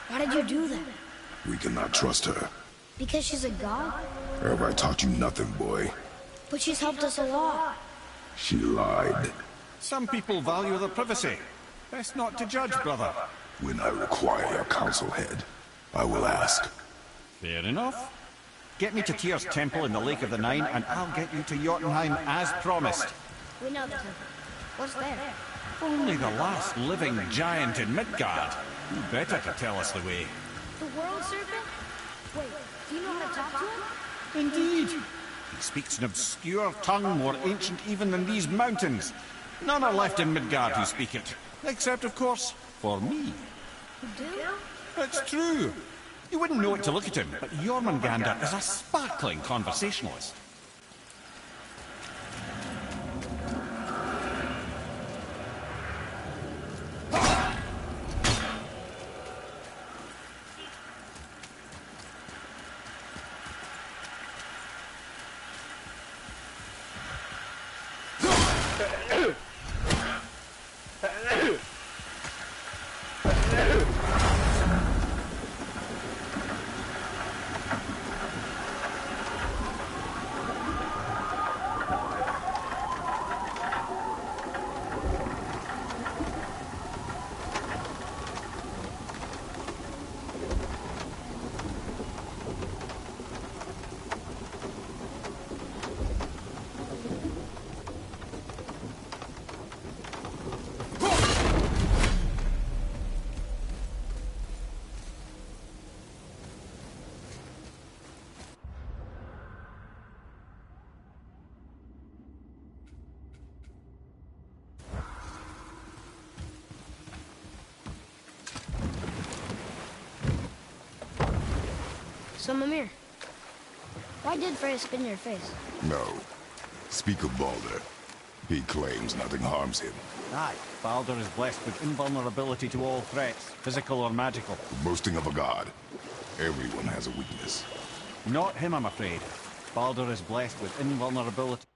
Why did you do that? We cannot trust her. Because she's a god? Have I taught you nothing, boy? But she's helped us a lot. She lied. Some people value their privacy. Best not to judge, brother. When I require your council head, I will ask. Fair enough. Get me to Tyr's temple in the Lake of the Nine, and I'll get you to Jotunheim as promised. We know the temple. What's there? Only the last living giant in Midgard. Who better to tell us the way? The world serpent? Wait, do you know how to talk to him? Indeed. He speaks an obscure tongue more ancient even than these mountains. None are left in Midgard who speak it. Except, of course, for me. You do? It's true. You wouldn't know it to look at him, but Jormungandr is a sparkling conversationalist. So, Mimir, why did Freya spin your face? No. Speak of Baldur. He claims nothing harms him. Aye, Baldur is blessed with invulnerability to all threats, physical or magical. The boasting of a god. Everyone has a weakness. Not him, I'm afraid. Baldur is blessed with invulnerability.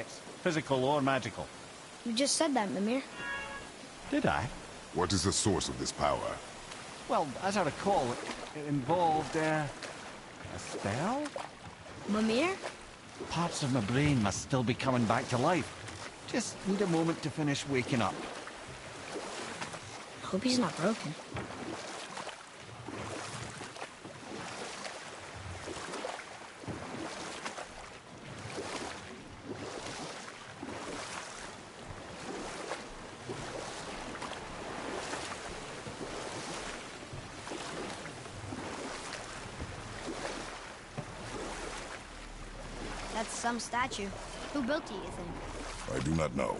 physical or magical. You just said that, Mimir. Did I? What is the source of this power? Well, as I recall, it involved, a spell? Mimir? Parts of my brain must still be coming back to life. Just need a moment to finish waking up. Hope he's not broken. That's some statue. Who built it, you think? I do not know.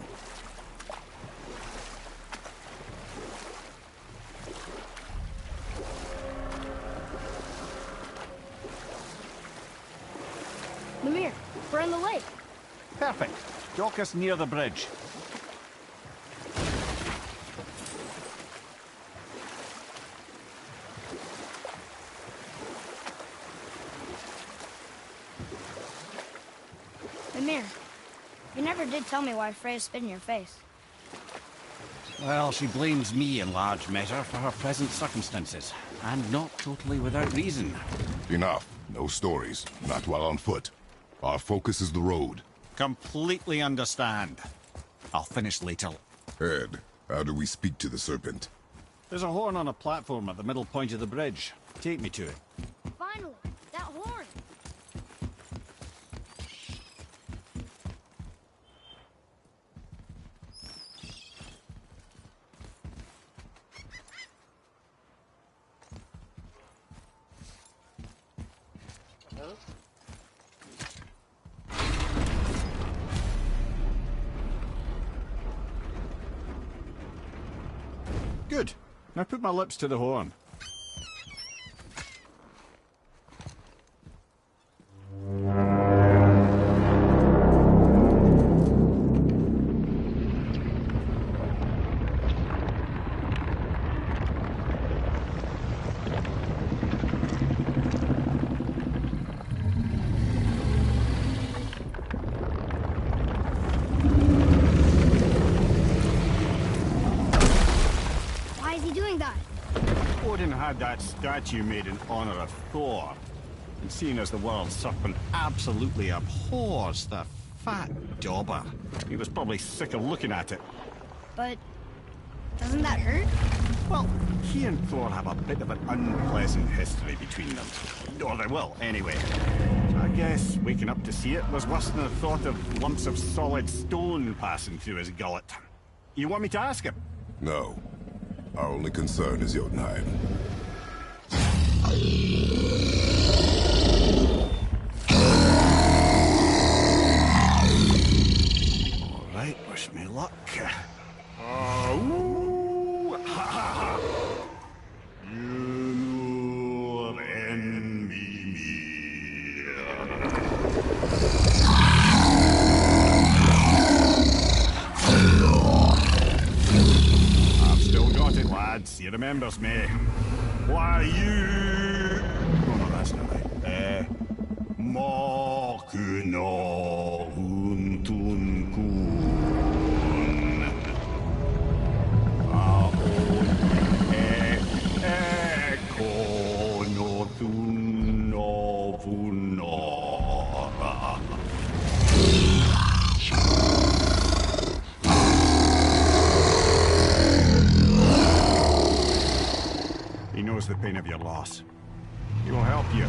Mimir, we're in the lake. Perfect. Dock us near the bridge. Mimir, you never did tell me why Freya spit in your face. Well, she blames me in large measure for her present circumstances, and not totally without reason. Enough. No stories. Not while on foot. Our focus is the road. Completely understand. I'll finish later. Ed, how do we speak to the serpent? There's a horn on a platform at the middle point of the bridge. Take me to it. Finally, that horn! Good. Now put my lips to the horn. Why is he doing that? Odin had that statue made in honor of Thor. And seeing as the world serpent absolutely abhors the fat dauber, he was probably sick of looking at it. But doesn't that hurt? Well, he and Thor have a bit of an unpleasant history between them. Or they will, anyway. So I guess waking up to see it was worse than the thought of lumps of solid stone passing through his gullet. You want me to ask him? No. Our only concern is Jotunheim. All right, wish me luck. Ooh, ha, ha, ha. You're in me. I've still got it, lads. He remembers me. Why, you... Oh, no, that's not right. Mokuno huntun kun. Eko no tuno vunora. He knows the pain of your loss. He will help you.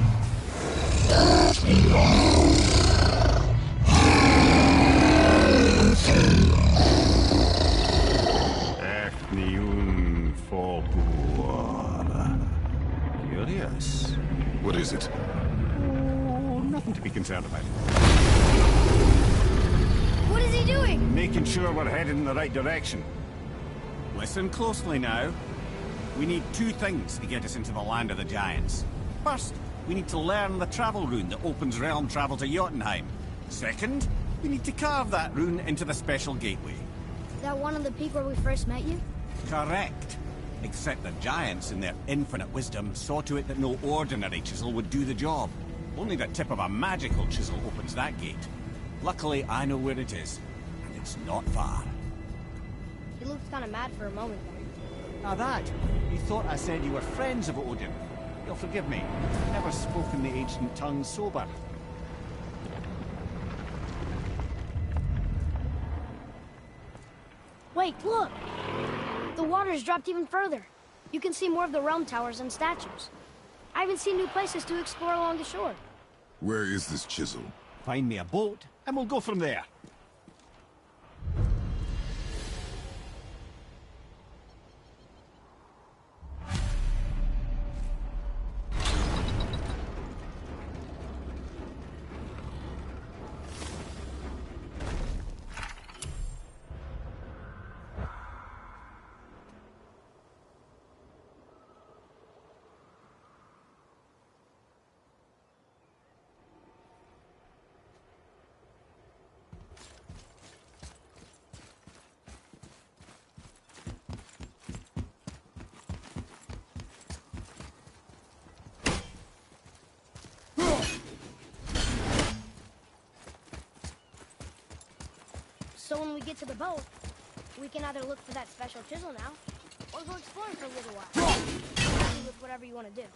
Efniun Fobuar. Curious. What is it? Oh, nothing to be concerned about. What is he doing? Making sure we're headed in the right direction. Listen closely now. We need two things to get us into the land of the giants. First, we need to learn the travel rune that opens realm travel to Jotunheim. Second, we need to carve that rune into the special gateway. Is that one on the peak where we first met you? Correct. Except the giants, in their infinite wisdom, saw to it that no ordinary chisel would do the job. Only the tip of a magical chisel opens that gate. Luckily, I know where it is, and it's not far. You looked kind of mad for a moment there. Now that, you thought I said you were friends of Odin. You'll forgive me. I've never spoken the ancient tongue sober. Wait, look! The water's dropped even further. You can see more of the realm towers and statues. I even see new places to explore along the shore. Where is this chisel? Find me a boat, and we'll go from there. So when we get to the boat, we can either look for that special chisel now, or go exploring for a little while. Happy with whatever you want to do.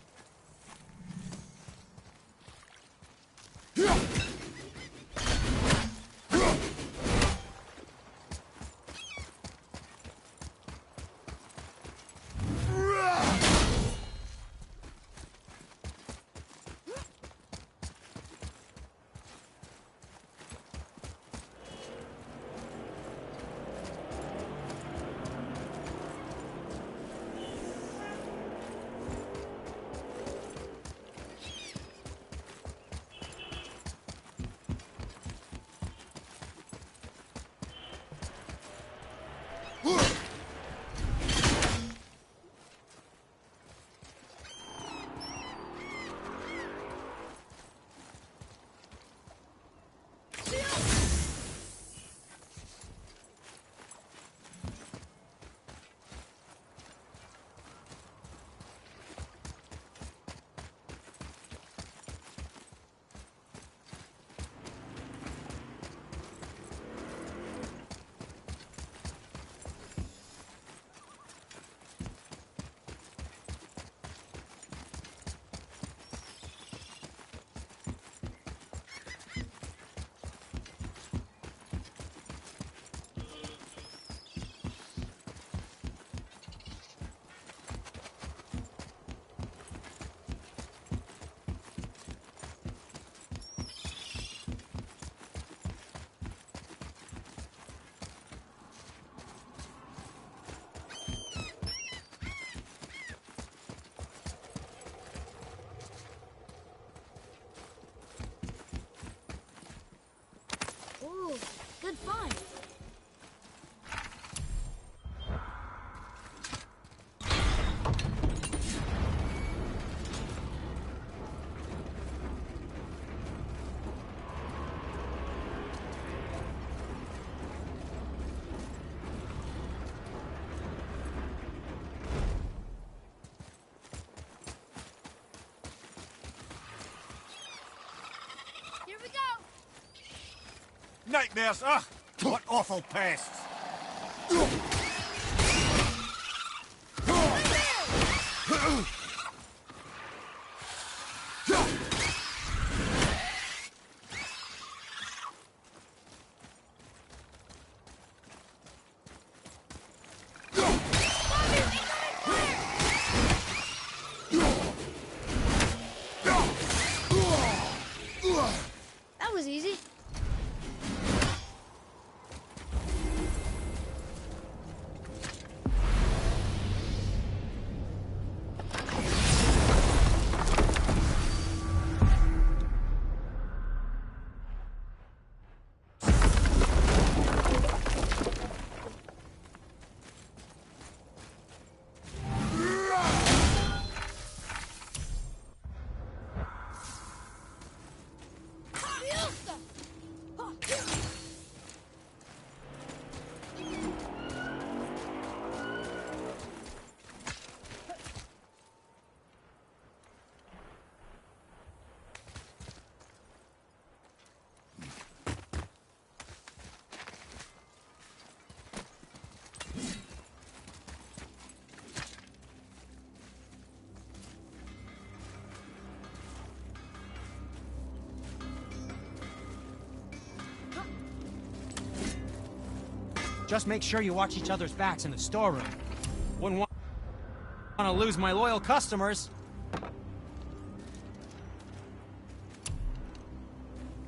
Ooh, good find. Here we go! Nightmares! Ugh! What awful pests! That was easy. Just make sure you watch each other's backs in the storeroom. Wouldn't want to lose my loyal customers.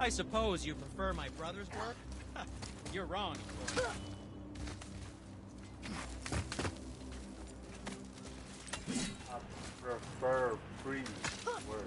I suppose you prefer my brother's work? You're wrong, of course. I prefer free work.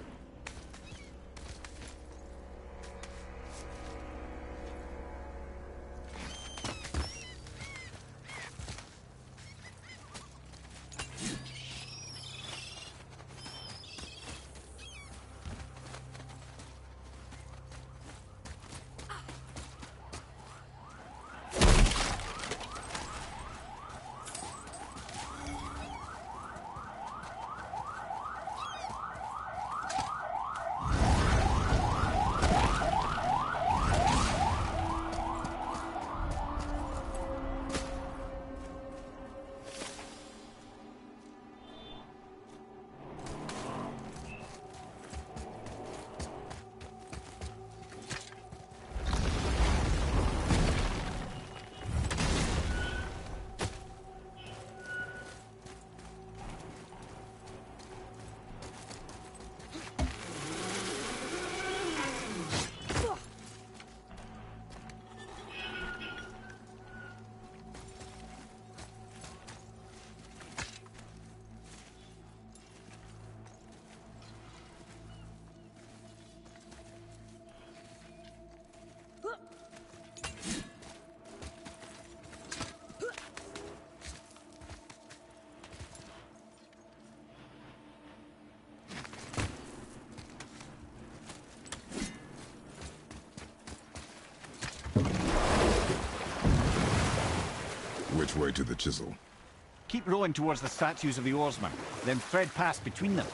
Which way to the chisel? Keep rowing towards the statues of the oarsmen, then thread past between them.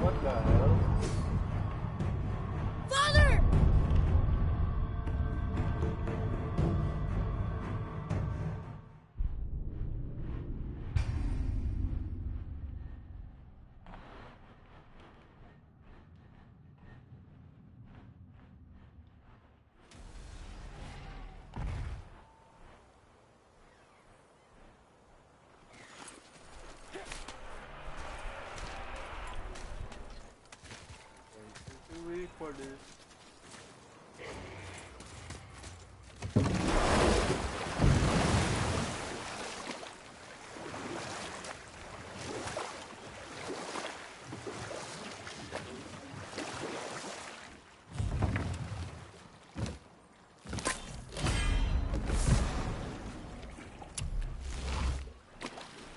What the hell? Father! Too weak for this.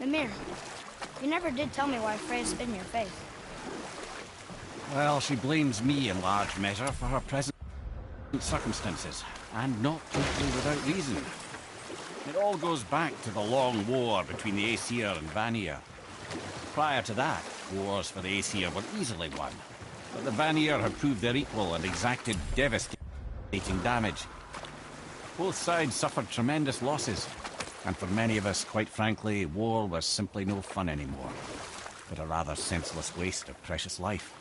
Mimir, you never did tell me why Freya spit in your face. Well, she blames me in large measure for her present circumstances, and not totally without reason. It all goes back to the long war between the Aesir and Vanir. Prior to that, wars for the Aesir were easily won, but the Vanir had proved their equal and exacted devastating damage. Both sides suffered tremendous losses, and for many of us, quite frankly, war was simply no fun anymore, but a rather senseless waste of precious life.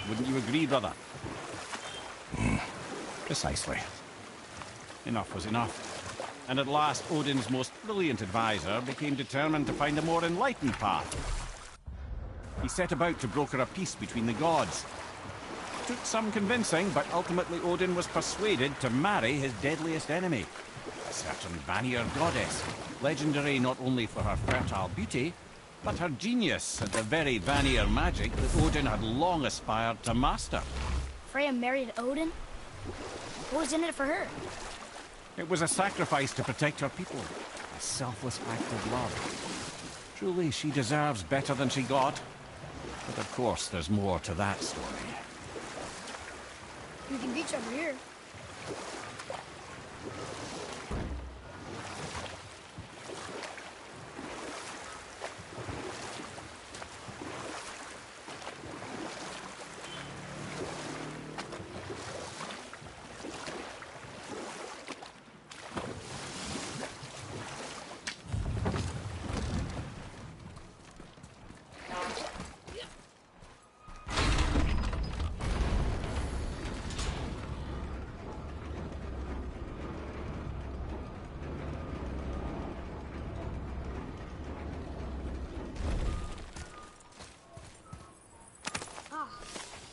Wouldn't you agree, brother? Precisely. Enough was enough. And at last, Odin's most brilliant advisor became determined to find a more enlightened path. He set about to broker a peace between the gods. It took some convincing, but ultimately Odin was persuaded to marry his deadliest enemy, a certain Vanir goddess, legendary not only for her fertile beauty, but her genius at the very Vanir magic that Odin had long aspired to master. Freya married Odin? What was in it for her? It was a sacrifice to protect her people. A selfless act of love. Truly, she deserves better than she got. But of course, there's more to that story. You can beach over here.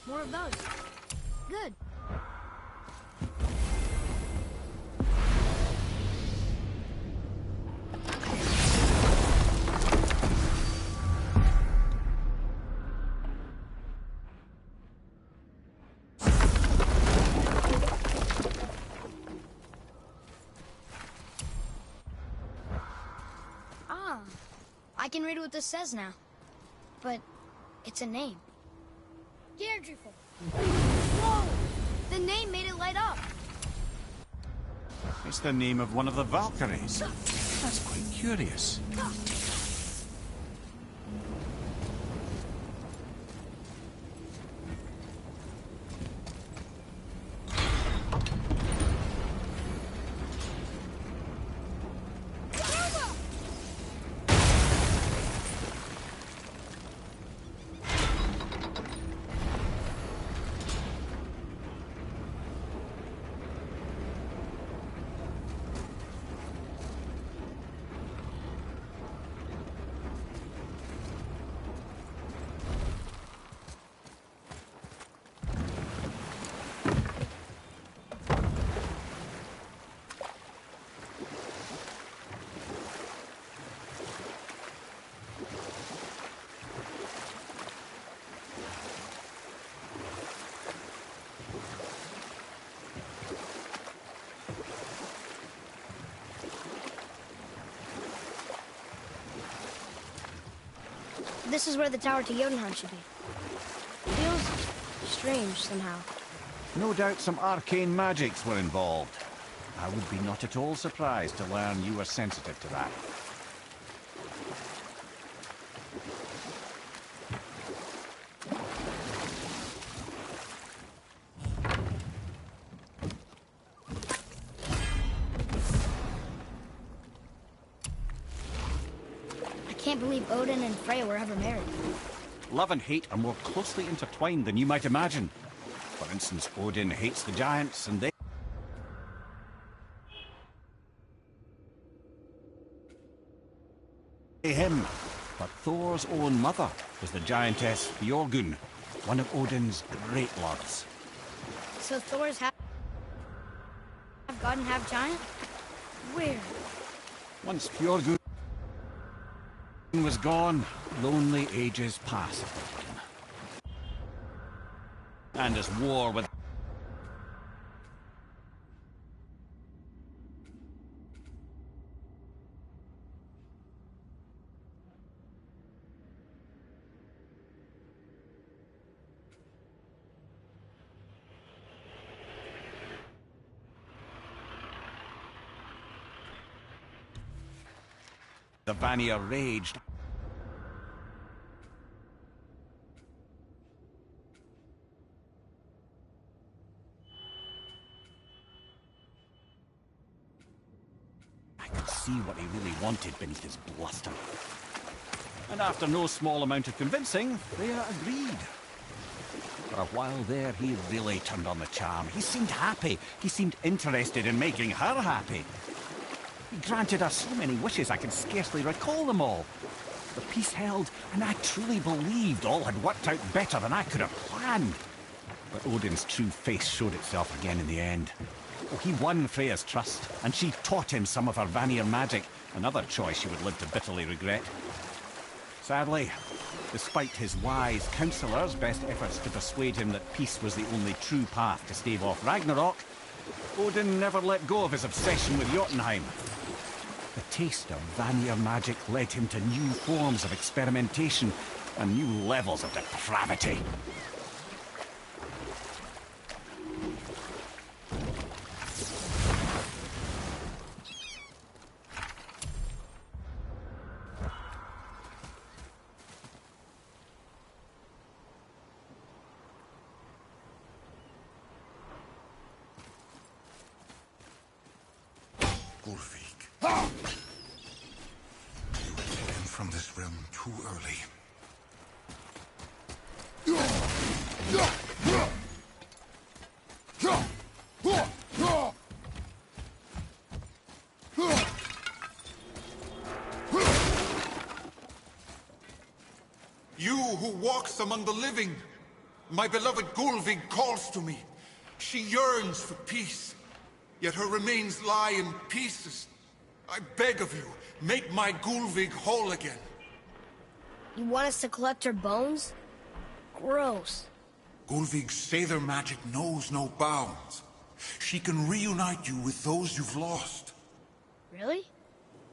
More of those. Good. I can read what this says now. But it's a name. Deirdreful. Whoa! The name made it light up. It's the name of one of the Valkyries. That's quite curious. This is where the tower to Jotunheim should be. Feels strange somehow. No doubt some arcane magics were involved. I would be not at all surprised to learn you were sensitive to that. I can't believe Odin and Freya were ever married. Love and hate are more closely intertwined than you might imagine. For instance, Odin hates the giants, and they him. But Thor's own mother was the giantess Björgun, one of Odin's great loves. So Thor's half god and half giant? Where? Once Björgun was gone, lonely ages passed. And as war with the Vanir raged. I could see what he really wanted beneath his bluster. And after no small amount of convincing, Freya agreed. For a while there, he really turned on the charm. He seemed happy. He seemed interested in making her happy. He granted her so many wishes I can scarcely recall them all. The peace held, and I truly believed all had worked out better than I could have planned. But Odin's true face showed itself again in the end. Oh, he won Freya's trust, and she taught him some of her Vanir magic, another choice she would live to bitterly regret. Sadly, Despite his wise counsellors' best efforts to persuade him that peace was the only true path to stave off Ragnarok, Odin never let go of his obsession with Jotunheim. The taste of Vanir magic led him to new forms of experimentation and new levels of depravity. From this realm too early. You who walks among the living, my beloved Gulvig calls to me. She yearns for peace, yet her remains lie in pieces. I beg of you, make my Gulvig whole again. You want us to collect her bones? Gross. Gulvig's Sather magic knows no bounds. She can reunite you with those you've lost. Really?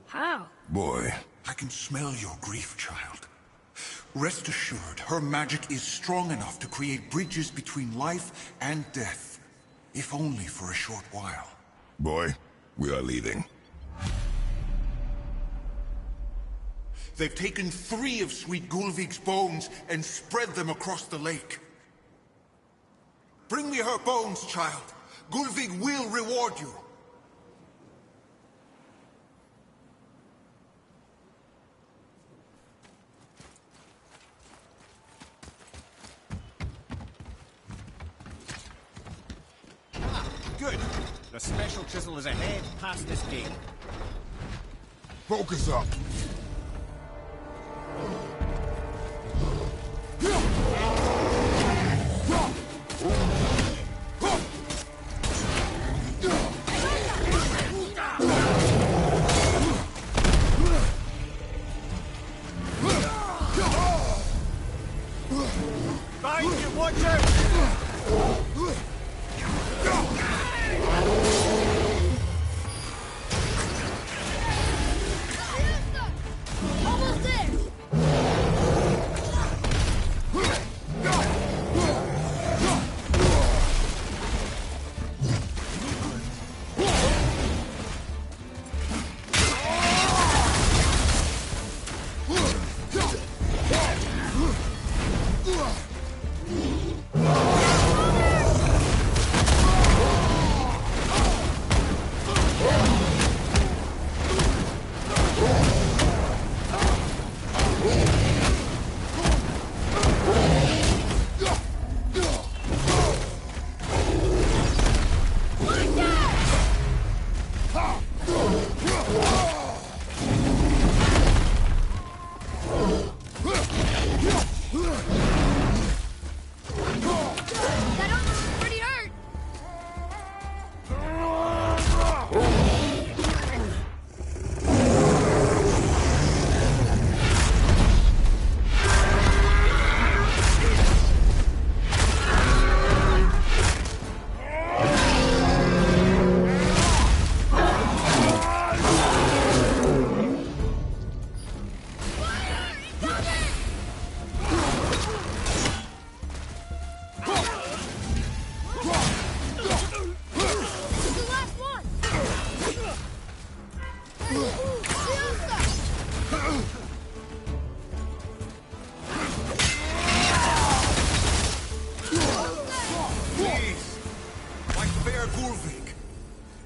How? Boy. I can smell your grief, child. Rest assured, her magic is strong enough to create bridges between life and death, if only for a short while. Boy, we are leaving. They've taken 3 of Sweet Gulvig's bones and spread them across the lake. Bring me her bones, child. Gulvig will reward you. Good. The special chisel is ahead past this gate. Focus up. Behind you, watch out! Almost there!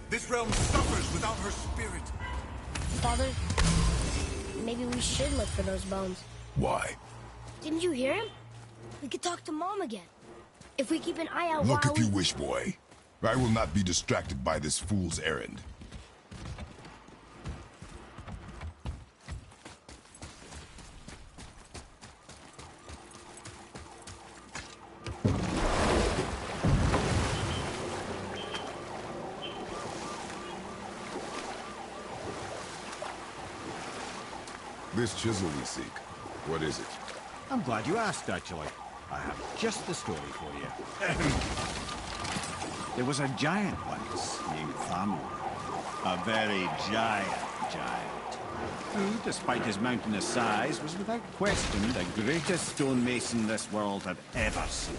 This realm suffers without her spirit. Father, maybe we should look for those bones. Why? Didn't you hear him? We could talk to Mom again. If we keep an eye out Look while if you wish, boy. I will not be distracted by this fool's errand. This chisel we seek, what is it? I'm glad you asked, actually. I have just the story for you. There was a giant once named Thamur. A very giant, who, despite his mountainous size, was without question the greatest stonemason this world had ever seen.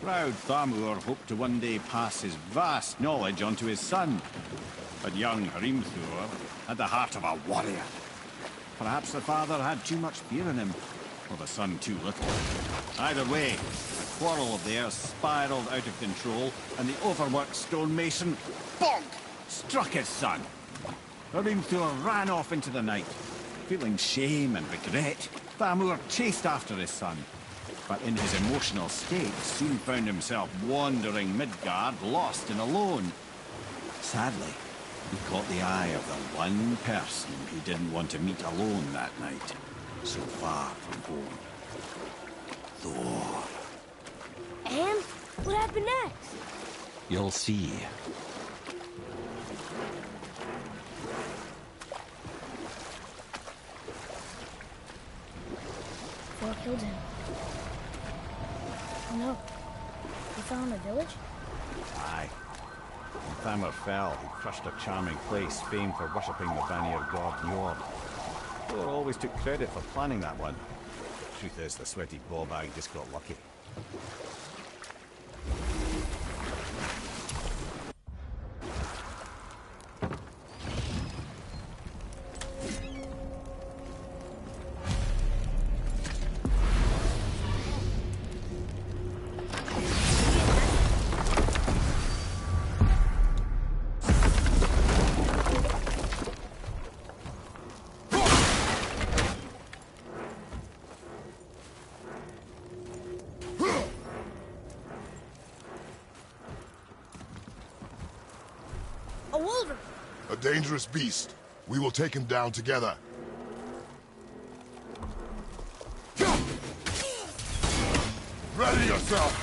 Proud Thamur hoped to one day pass his vast knowledge on to his son. But young Hrimthur had the heart of a warrior. Perhaps the father had too much fear in him, or the son too little. Either way, a quarrel of theirs spiraled out of control, and the overworked stonemason, bonk, struck his son. Hrimthur ran off into the night. Feeling shame and regret, Thamur chased after his son. But in his emotional state, soon found himself wandering Midgard, lost and alone. Sadly, he caught the eye of the one person he didn't want to meet alone that night, so far from home. Thor. And what happened next? You'll see. Thor killed him. Oh no. He fell in the village? Aye. When Thamur fell, he crushed a charming place famed for worshipping the Vanir god Njord. Thor always took credit for planning that one. Truth is, the sweaty ballbag just got lucky. A wolverine! A dangerous beast. We will take him down together. Ready yourself!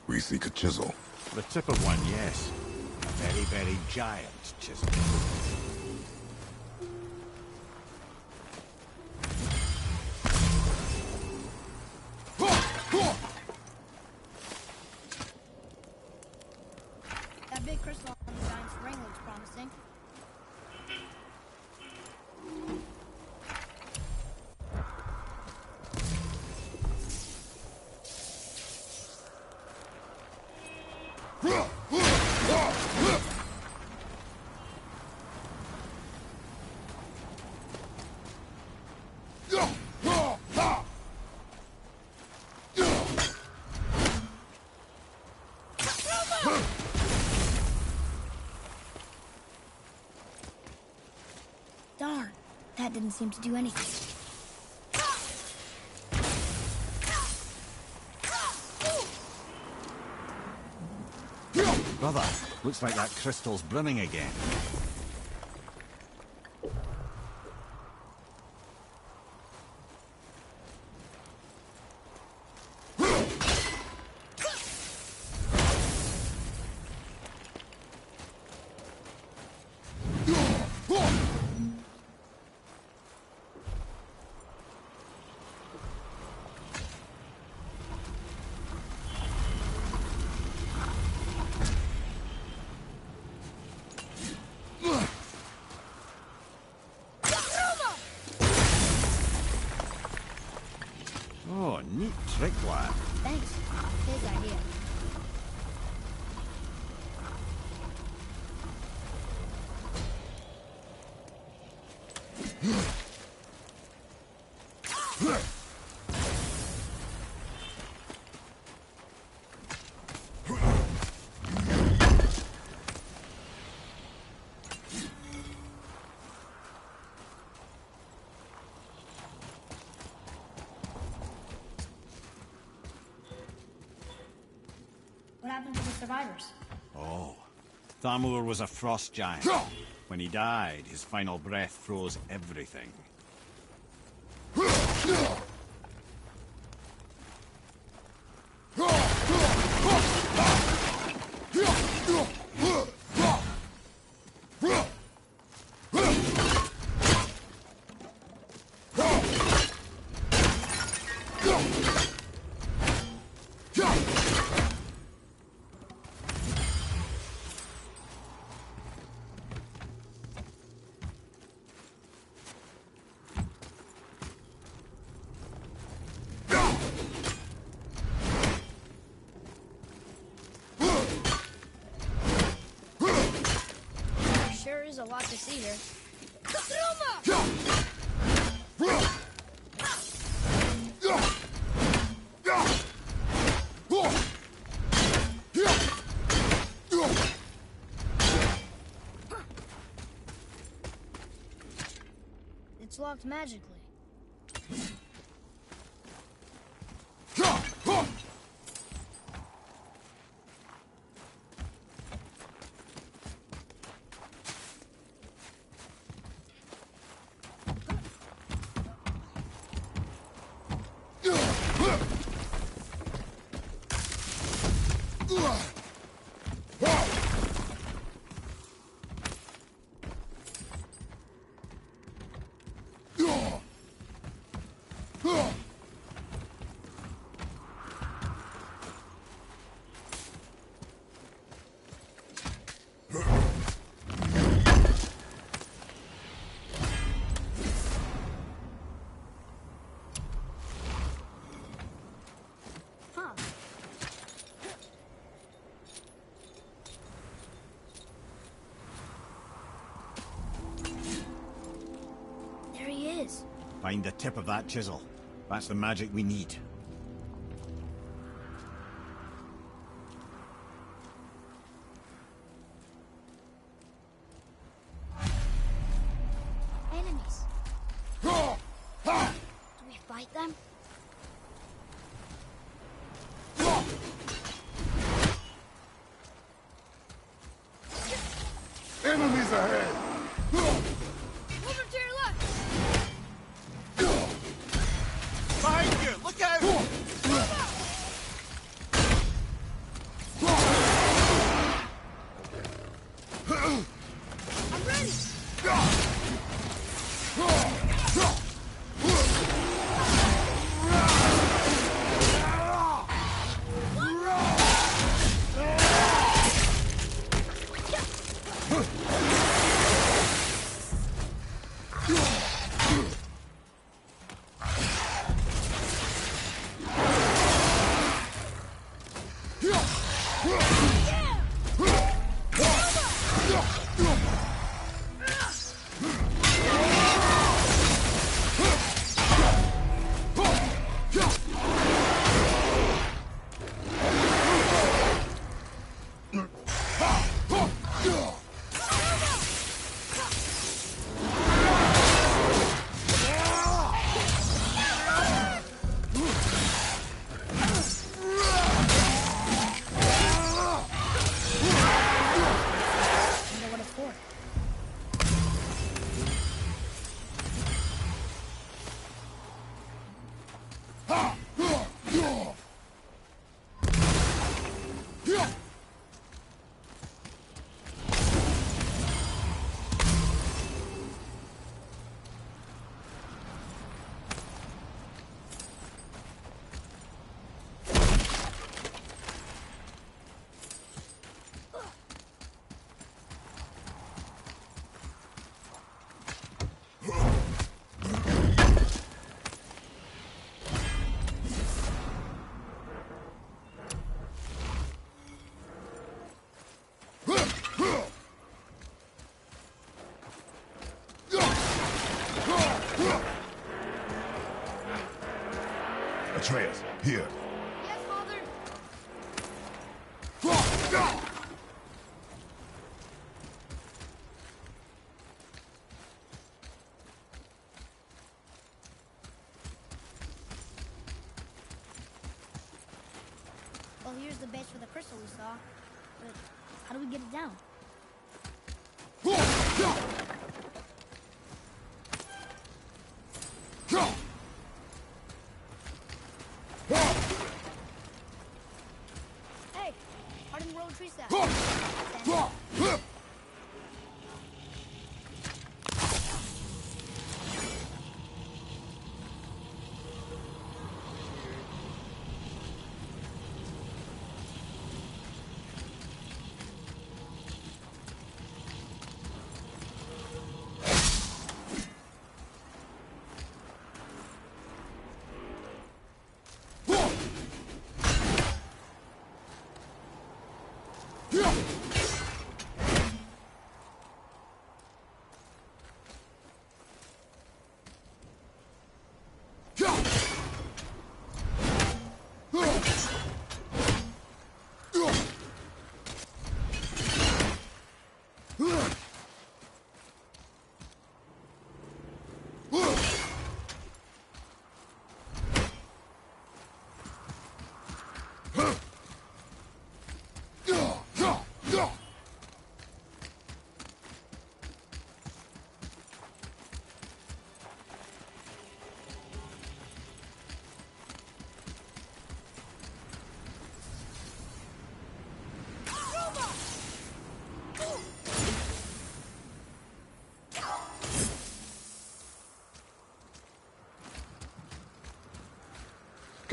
We seek a chisel. The tip of one, yes. A very, very giant chisel. That big crystal on the giant's ring looks promising. Darn, that didn't seem to do anything. Brother, looks like that crystal's brimming again. Oh, neat trick, lad. Thanks. His idea. What happened to the survivors? Oh. Thamur was a frost giant. When he died, his final breath froze everything. Sure is a lot to see here. It's locked magically. There he is. Find the tip of that chisel. That's the magic we need. Enemies. Do we fight them? Enemies ahead! Over to your left. Behind you! Look out! I'm ready. Atreus, here. Yes, Father. Well, here's the base for the crystal we saw. But how do we get it down? Hey, how did the road trees that?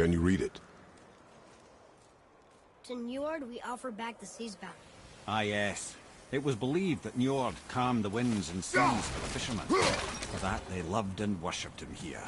Can you read it? To Njord, we offer back the sea's bounty. Ah, yes. It was believed that Njord calmed the winds and seas for the fishermen. For that, they loved and worshipped him here.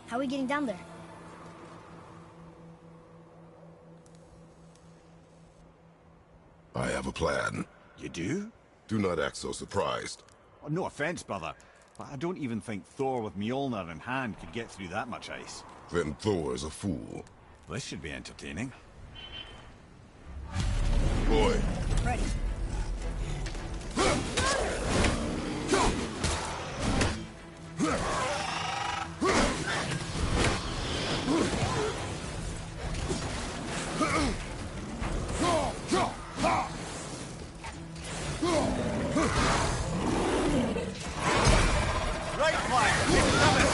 How are we getting down there? I have a plan. You do? Do not act so surprised. Oh, no offense, brother, but I don't even think Thor with Mjolnir in hand could get through that much ice. Then Thor's a fool. This should be entertaining. Boy. Ready. Right flank, keep coming!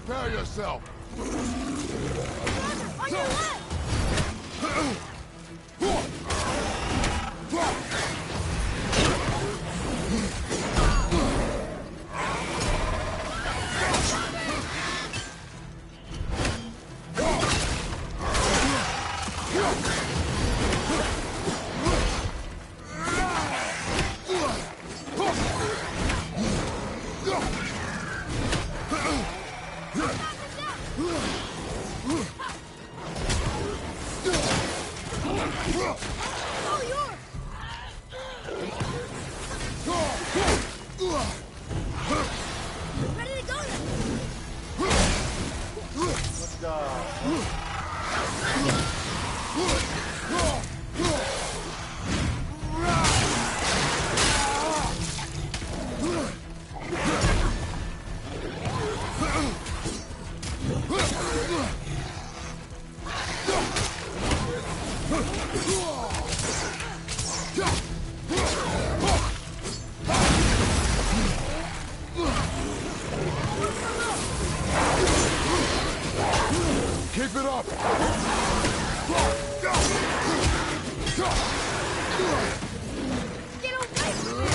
Prepare yourself! On your left! Keep it up! Get away from me!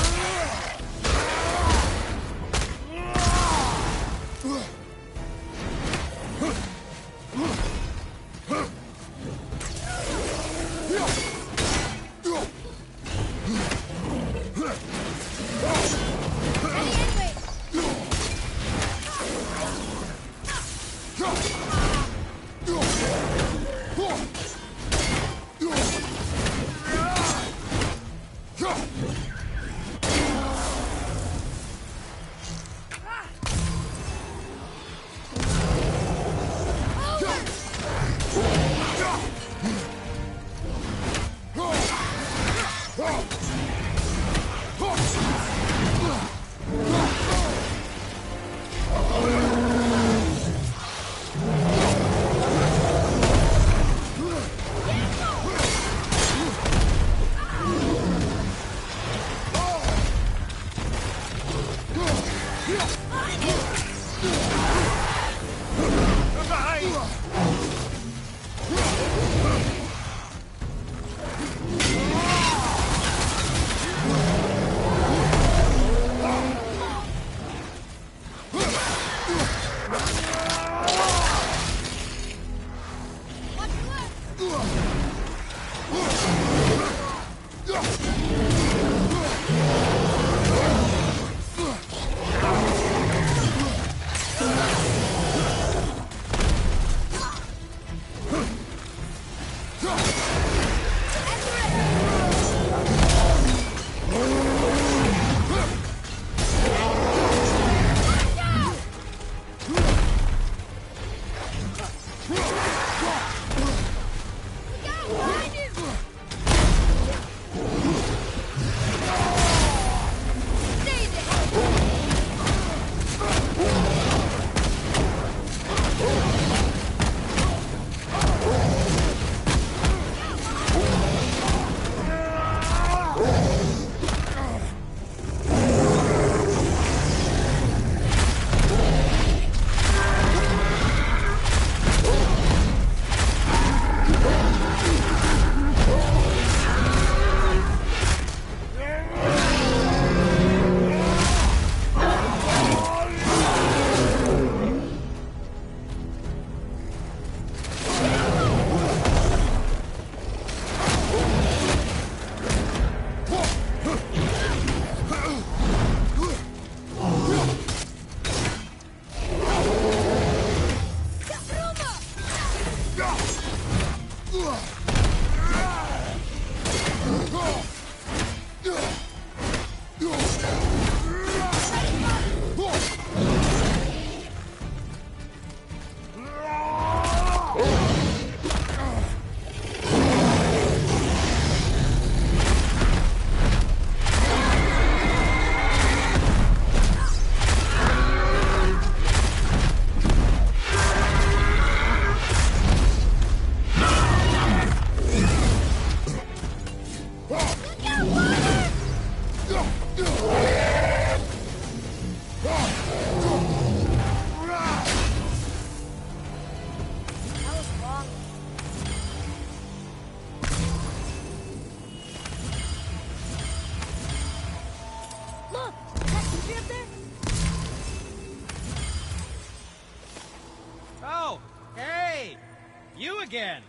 again.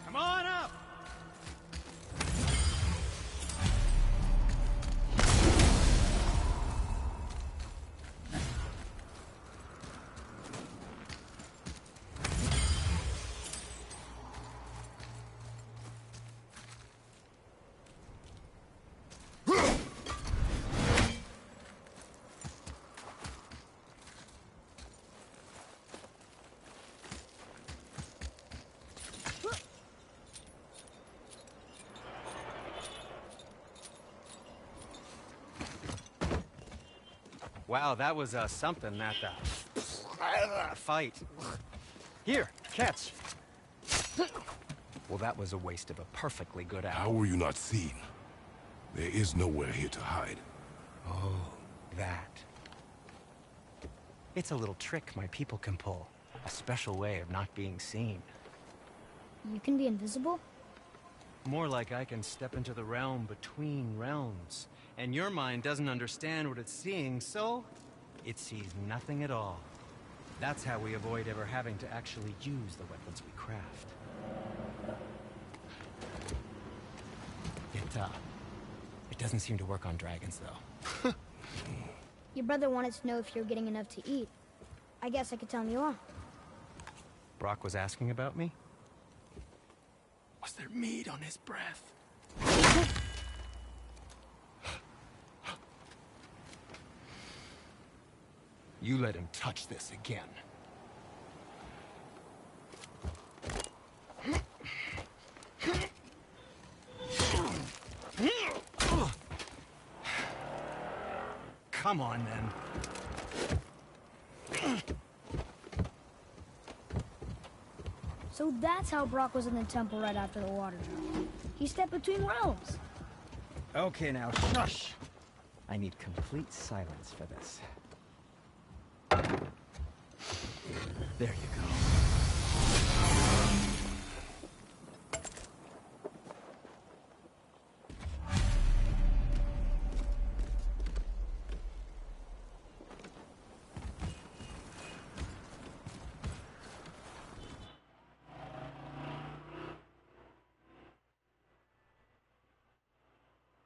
Come on up. Wow, that was something, that fight. Here, catch. Well, that was a waste of a perfectly good How apple. were you not seen? There is nowhere here to hide. Oh, that. It's a little trick my people can pull. A special way of not being seen. You can be invisible? More like I can step into the realm between realms. And your mind doesn't understand what it's seeing, so it sees nothing at all. That's how we avoid ever having to actually use the weapons we craft. It doesn't seem to work on dragons, though. Your brother wanted to know if you're getting enough to eat. I guess I could tell him you are. Brock was asking about me? Was there meat on his breath? You let him touch this again. Come on, then. So that's how Brock was in the temple right after the water drop. He stepped between realms. Okay, now, shush! I need complete silence for this. There you go.